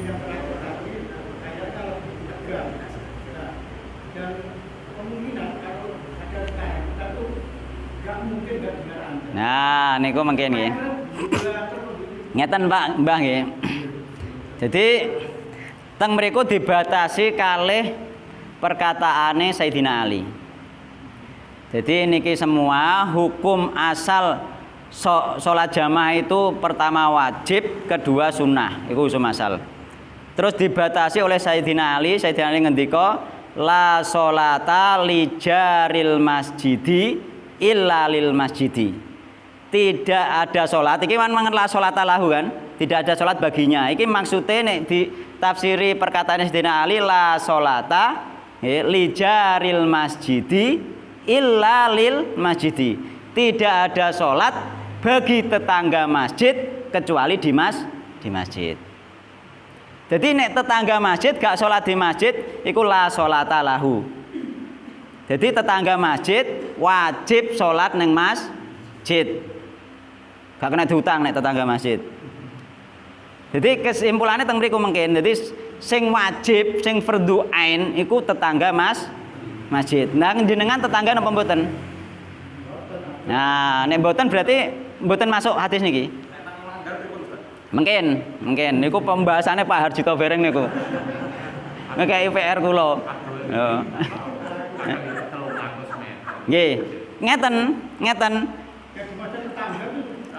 yang terakhir tadi kayaknya lebih tegang. Nah, dan kemungkinan kalau ada sekarang kita tuh nggak mungkin nggak dengar Anda. Nah, niku mungkin nggih. Ngeten Pak, Mbah nggih. Jadi teng mriku dibatasi kalih perkataane Sayyidina Ali. Jadi niki semua hukum asal sholat jamaah itu pertama wajib, kedua sunnah. Iku hukum asal. Terus dibatasi oleh Sayyidina Ali ngendika la sholata li jaril masjidi illa lil masjidi. Tidak ada sholat. Iki man mangen la sholata lahu kan? Tidak ada sholat baginya. Iki maksudnya nek di tafsiri perkataan Sayyidina Ali la sholata li jaril masjidi illa lil masjidi. Tidak ada sholat bagi tetangga masjid kecuali di masjid. Jadi nek tetangga masjid gak sholat di masjid, iku la sholata lahu. Jadi tetangga masjid wajib sholat neng masjid. Gak kena diutang nek tetangga masjid. Jadi kesimpulannya teng mriku mungkin. Jadi sing wajib, sing fardhu ain iku tetangga masjid. Nah jenengan tetangga napa mboten? Nah, nek mboten berarti mboten masuk hadis niki. Mungkin niku pembahasannya Pak Harjito Bereng niku. Ngekei PR kula. Yo. Nggih, ngeten.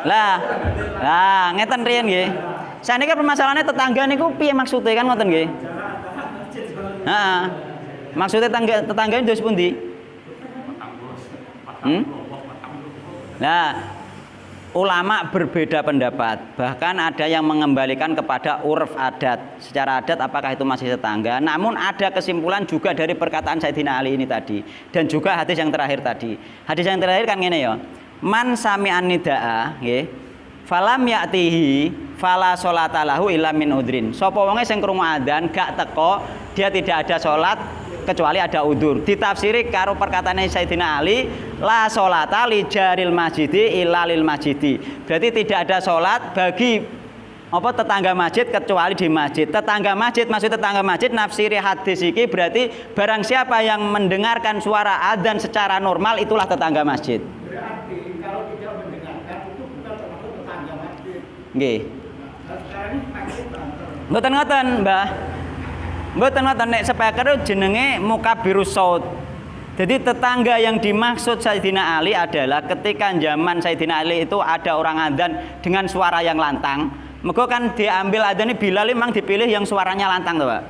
Lah, ngeten riyen nggih. Saniki permasalahannya tetangga niku piye maksude kan ngoten nggih? Heeh. Maksudnya tetangga itu sepundi? Nah, ulama berbeda pendapat. Bahkan ada yang mengembalikan kepada urf adat. Secara adat apakah itu masih tetangga? Namun ada kesimpulan juga dari perkataan Sayyidina Ali ini tadi. Dan juga hadis yang terakhir tadi. Hadis yang terakhir kan ngene ya. Man sami'an nidaa, nggih. Falam ya'tihi fala sholata lahu illa min udrin. Sapa wonge sing krungu adzan gak teko, dia tidak ada salat kecuali ada udzur. Ditafsiri karo perkataane Sayyidina Ali, la sholata li jaril masjidi illa lil masjidi. Berarti tidak ada salat bagi tetangga masjid kecuali di masjid. Tetangga masjid, maksud tetangga masjid nafsiri hadis iki berarti barang siapa yang mendengarkan suara adzan secara normal itulah tetangga masjid. Berarti kalau tidak mendengarkan itu bukan termasuk tetangga masjid. Nggih. Nah, sekarang ini masjid banter. Mboten ngoten, Mbah. Mboten ngoten nek speaker jenenge mukabirus saut. Jadi tetangga yang dimaksud Sayyidina Ali adalah ketika zaman Sayyidina Ali itu ada orang adzan dengan suara yang lantang. Mergo kan diambil adzan ini Bilal memang dipilih yang suaranya lantang tuh, Pak.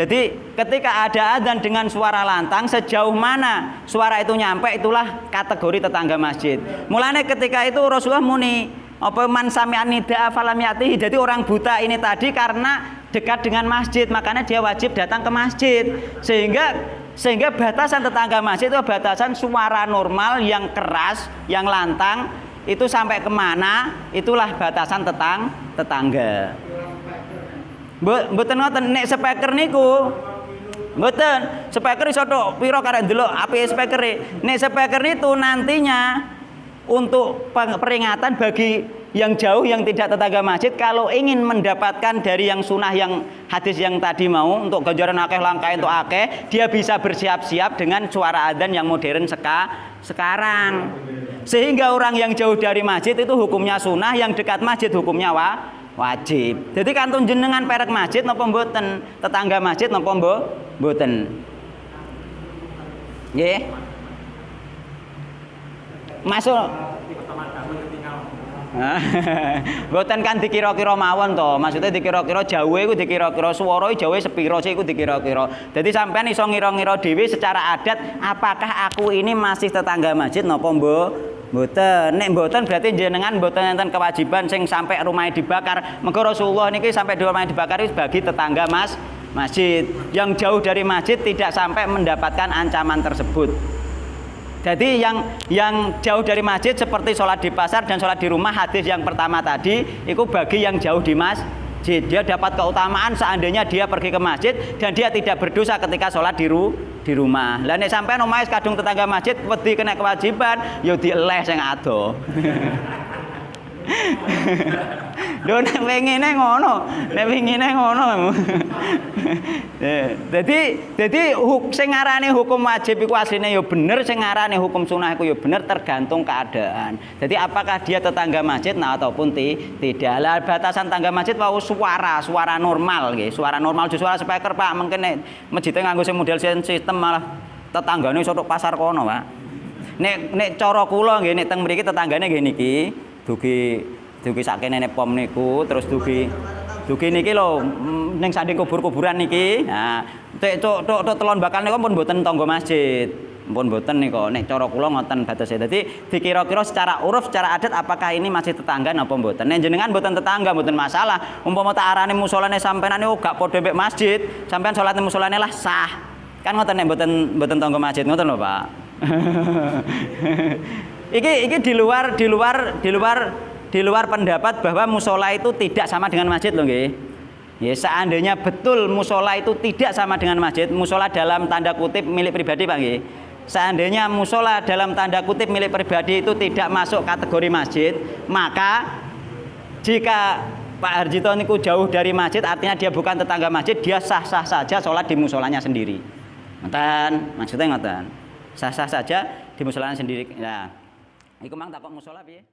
Jadi ketika ada adzan dengan suara lantang, sejauh mana suara itu nyampe itulah kategori tetangga masjid. Mulane ketika itu Rasulullah muni apa man sami'an nidaa falam ya'tihi. Jadi orang buta ini tadi karena dekat dengan masjid, makanya dia wajib datang ke masjid. Sehingga batasan tetangga masjid itu batasan suara normal yang keras, yang lantang itu sampai kemana, itulah batasan tetangga. Mboten ngoten nek speaker niku. Mboten, speaker iso tok pira karek ndelok apike speakere. Nek speaker itu nantinya untuk peringatan bagi yang jauh yang tidak tetangga masjid kalau ingin mendapatkan dari yang sunnah yang hadis yang tadi mau untuk ganjaran akeh langkah untuk akeh, dia bisa bersiap-siap dengan suara adzan yang modern sekarang. Sehingga orang yang jauh dari masjid itu hukumnya sunnah, yang dekat masjid hukumnya wajib. Jadi kantun jenengan perek masjid napa mboten? Tetangga masjid napa mboten? Nggih. Masuk. Mboten kan dikira-kira mawon to. Maksudnya dikira-kira jauhe iku dikira-kira swara jauhe sepiro sih iku dikira-kira. Jadi sampean iso ngira-ngira dhewe secara adat apakah aku ini masih tetangga masjid napa mboten. Nek mboten berarti jenengan mboten enten kewajiban sing sampai rumahnya dibakar. Mergo Rasulullah niki sampai rumahnya dibakar itu bagi tetangga masjid. Yang jauh dari masjid tidak sampai mendapatkan ancaman tersebut. Jadi yang jauh dari masjid seperti sholat di pasar dan sholat di rumah, hadis yang pertama tadi itu bagi yang jauh di masjid. Dia dapat keutamaan seandainya dia pergi ke masjid dan dia tidak berdosa ketika sholat di rumah. Lah nek sampean omahe kadung tetangga masjid wedi kena kewajiban, ya dieleh sing ado. Lho nek pengine ngono, nek pengine ngono. Dadi sing ngarani hukum wajib iku asline ya bener, sing ngarani hukum sunnah iku ya bener tergantung keadaan. Jadi apakah dia tetangga masjid nah ataupun tidak. Lah batasan tangga masjid wau suara normal nggih. Suara normal justru suara speaker Pak, mungkin nek masjidnya nganggo sing model sistem malah tetanggane iso tok pasar kono, Pak. Nek cara kula nggih nek teng mriki tetanggane nggih niki dugi sakene pom niku terus dugi niki lho ning sanding kubur-kuburan niki. Nah, tok telon bakal niku pun mboten tangga masjid. Pun mboten niku. Nek cara kula ngoten batese. Dadi dikira-kira secara uruf, secara adat apakah ini masih tetangga napa mboten. Nek jenengan mboten tetangga mboten masalah. Umpama tak arane musolane sampean niku gak padha mek masjid, sampean salat ning musolane lah sah. Kan ngoten nek mboten tangga masjid ngoten lho, Pak. Iki di luar pendapat bahwa musola itu tidak sama dengan masjid loh nggih. Ya seandainya betul musola itu tidak sama dengan masjid, musola dalam tanda kutip milik pribadi Pak nggih. Seandainya musola dalam tanda kutip milik pribadi itu tidak masuk kategori masjid, maka jika Pak Harjito niku jauh dari masjid artinya dia bukan tetangga masjid, dia sah-sah saja sholat di musolanya sendiri. Ngoten, maksudnya ngoten. Sah-sah saja di musolanya sendiri. Nah, iku mang takok musola piye?